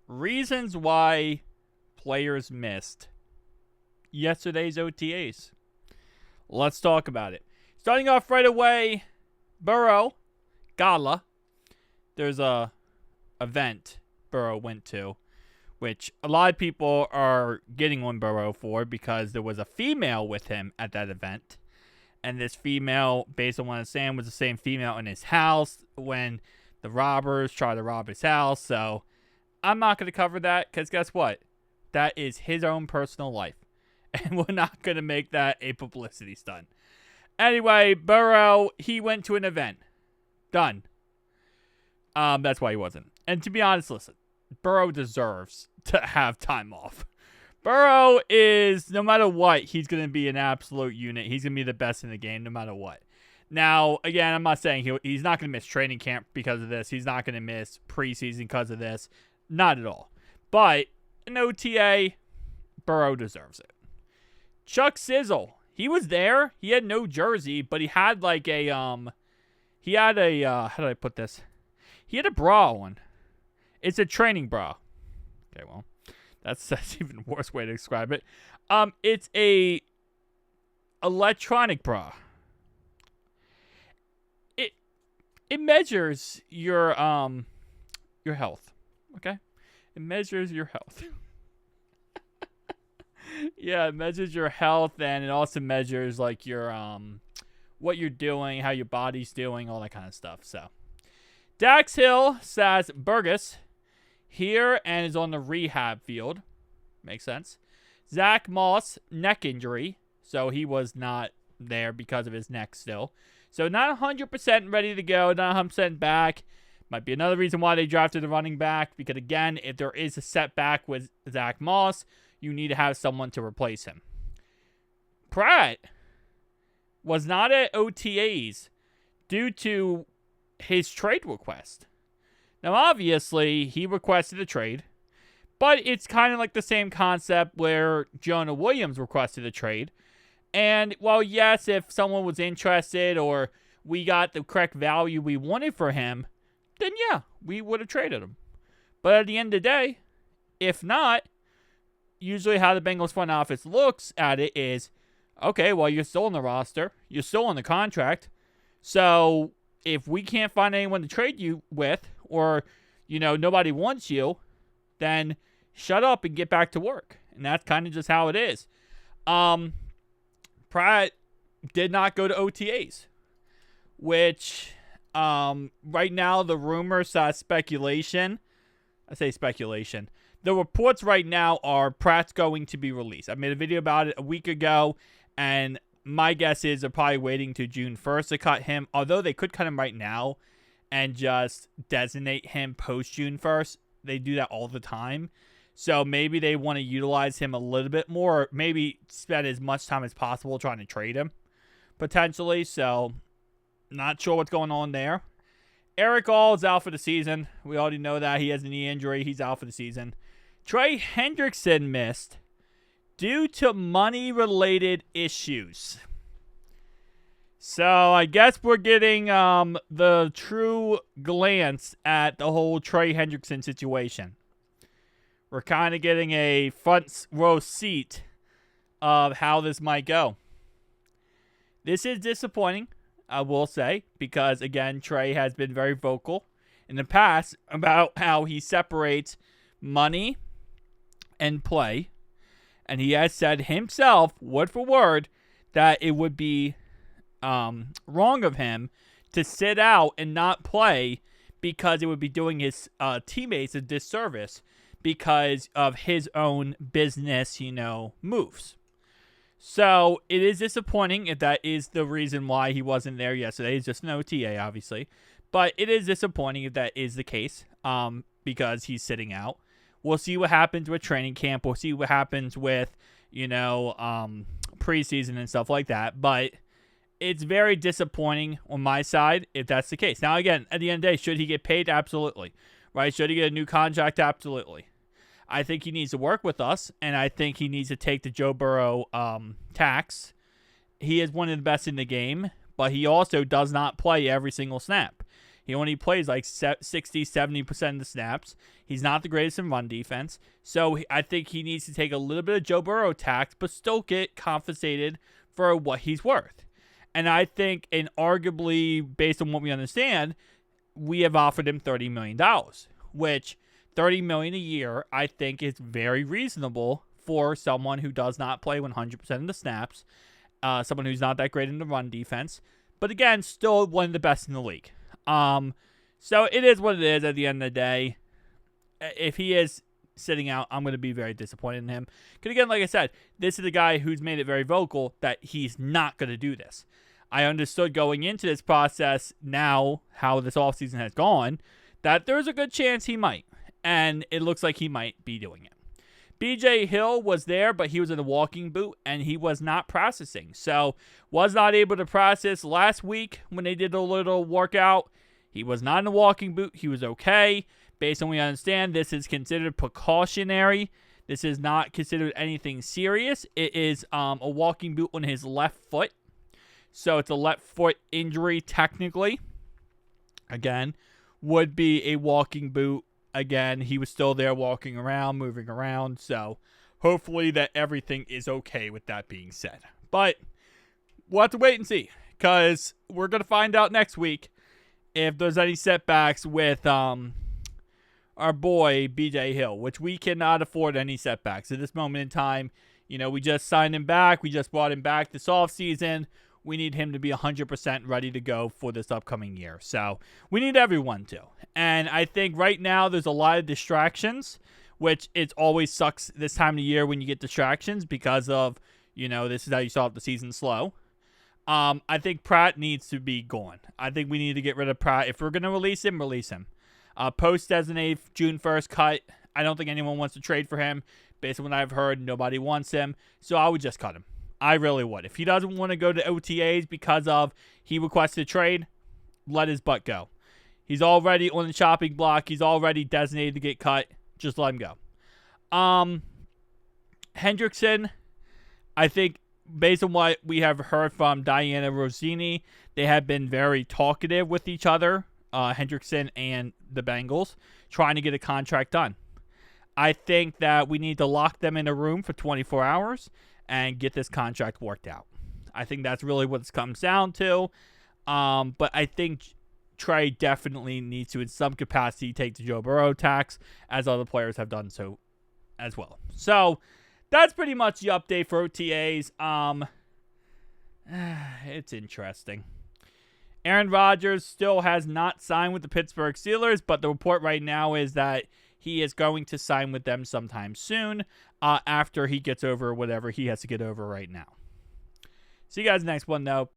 reasons why players missed yesterday's OTAs. Let's talk about it. Starting off right away, Burrow Gala. There's a event Burrow went to, which a lot of people are getting on Burrow for because there was a female with him at that event. And this female, based on what I'm saying, was the same female in his house when the robbers tried to rob his house. So I'm not going to cover that because guess what? That is his own personal life. And we're not going to make that a publicity stunt. Anyway, Burrow, he went to an event. Done. That's why he wasn't. And to be honest, listen, Burrow deserves to have time off. Burrow is, no matter what, he's going to be an absolute unit. He's going to be the best in the game no matter what. Now, again, I'm not saying he's not going to miss training camp because of this. He's not going to miss preseason because of this. Not at all. But an OTA, Burrow deserves it. Chuck Sizzle, he was there. He had no jersey, but he had like a, how did I put this? He had a bra on. It's a training bra. Okay, well, that's even a worse way to describe it. It's a electronic bra. It measures your health. Okay? It measures your health. Yeah, it measures your health, and it also measures like your what you're doing, how your body's doing, all that kind of stuff. So Dax Hill says Burgess here and is on the rehab field. Makes sense. Zack Moss, neck injury. So he was not there because of his neck still. So not 100% ready to go, not 100% back. Might be another reason why they drafted the running back. Because again, if there is a setback with Zack Moss, you need to have someone to replace him. Pratt was not at OTAs due to his trade request. Now, obviously, he requested a trade, but it's kind of like the same concept where Jonah Williams requested a trade. And while, yes, if someone was interested or we got the correct value we wanted for him, then yeah, we would have traded him. But at the end of the day, if not, usually how the Bengals front office looks at it is, okay, well, you're still on the roster. You're still on the contract. So if we can't find anyone to trade you with or, nobody wants you, then shut up and get back to work. And that's kind of just how it is. Pratt did not go to OTAs, which right now the rumors, speculation. I say speculation. The reports right now are Pratt's going to be released. I made a video about it a week ago, and my guess is they're probably waiting to June 1st to cut him, although they could cut him right now and just designate him post June 1st. They do that all the time. So maybe they want to utilize him a little bit more, or maybe spend as much time as possible trying to trade him, potentially. So, not sure what's going on there. Eric All is out for the season. We already know that. He has a knee injury. He's out for the season. Trey Hendrickson missed due to money-related issues. So, I guess we're getting the true glance at the whole Trey Hendrickson situation. We're kind of getting a front row seat of how this might go. This is disappointing, I will say, because, again, Trey has been very vocal in the past about how he separates money and play. And he has said himself, word for word, that it would be wrong of him to sit out and not play because it would be doing his teammates a disservice because of his own business, moves. So it is disappointing if that is the reason why he wasn't there yesterday. It's just an OTA, obviously. But it is disappointing if that is the case because he's sitting out. We'll see what happens with training camp. We'll see what happens with, preseason and stuff like that. But it's very disappointing on my side if that's the case. Now, again, at the end of the day, should he get paid? Absolutely. Right? Should he get a new contract? Absolutely. I think he needs to work with us, and I think he needs to take the Joe Burrow tax. He is one of the best in the game, but he also does not play every single snap. He only plays like 60, 70% of the snaps. He's not the greatest in run defense. So I think he needs to take a little bit of Joe Burrow tax, but still get compensated for what he's worth. And I think, and arguably, based on what we understand, we have offered him $30 million, which $30 million a year, I think, is very reasonable for someone who does not play 100% of the snaps, someone who's not that great in the run defense, but again, still one of the best in the league. So it is what it is at the end of the day. If he is sitting out, I'm going to be very disappointed in him. Because again, like I said, this is a guy who's made it very vocal that he's not going to do this. I understood going into this process, now how this offseason has gone, that there's a good chance he might. And it looks like he might be doing it. BJ Hill was there, but he was in a walking boot, and he was not processing. So, was not able to process last week when they did a little workout. He was not in a walking boot. He was okay. Based on what we understand, this is considered precautionary. This is not considered anything serious. It is a walking boot on his left foot. So, it's a left foot injury, technically. Again, would be a walking boot. Again, he was still there walking around, moving around. So, hopefully that everything is okay with that being said. But, we'll have to wait and see. Because we're going to find out next week if there's any setbacks with our boy, BJ Hill. Which we cannot afford any setbacks. At this moment in time, we just signed him back. We just brought him back this offseason. We need him to be 100% ready to go for this upcoming year. So, we need everyone to. And I think right now there's a lot of distractions, which it always sucks this time of year when you get distractions because of, this is how you start the season slow. I think Pratt needs to be gone. I think we need to get rid of Pratt. If we're going to release him, release him. Post-designated June 1st cut. I don't think anyone wants to trade for him. Based on what I've heard, nobody wants him. So I would just cut him. I really would. If he doesn't want to go to OTAs because of he requested a trade, let his butt go. He's already on the chopping block. He's already designated to get cut. Just let him go. Hendrickson, I think based on what we have heard from Diana Rossini, they have been very talkative with each other, Hendrickson and the Bengals, trying to get a contract done. I think that we need to lock them in a room for 24 hours and get this contract worked out. I think that's really what it comes down to. But I think Trey definitely needs to, in some capacity, take the Joe Burrow tax, as other players have done so as well. So, that's pretty much the update for OTAs. It's interesting. Aaron Rodgers still has not signed with the Pittsburgh Steelers, but the report right now is that he is going to sign with them sometime soon after he gets over whatever he has to get over right now. See you guys next one, though.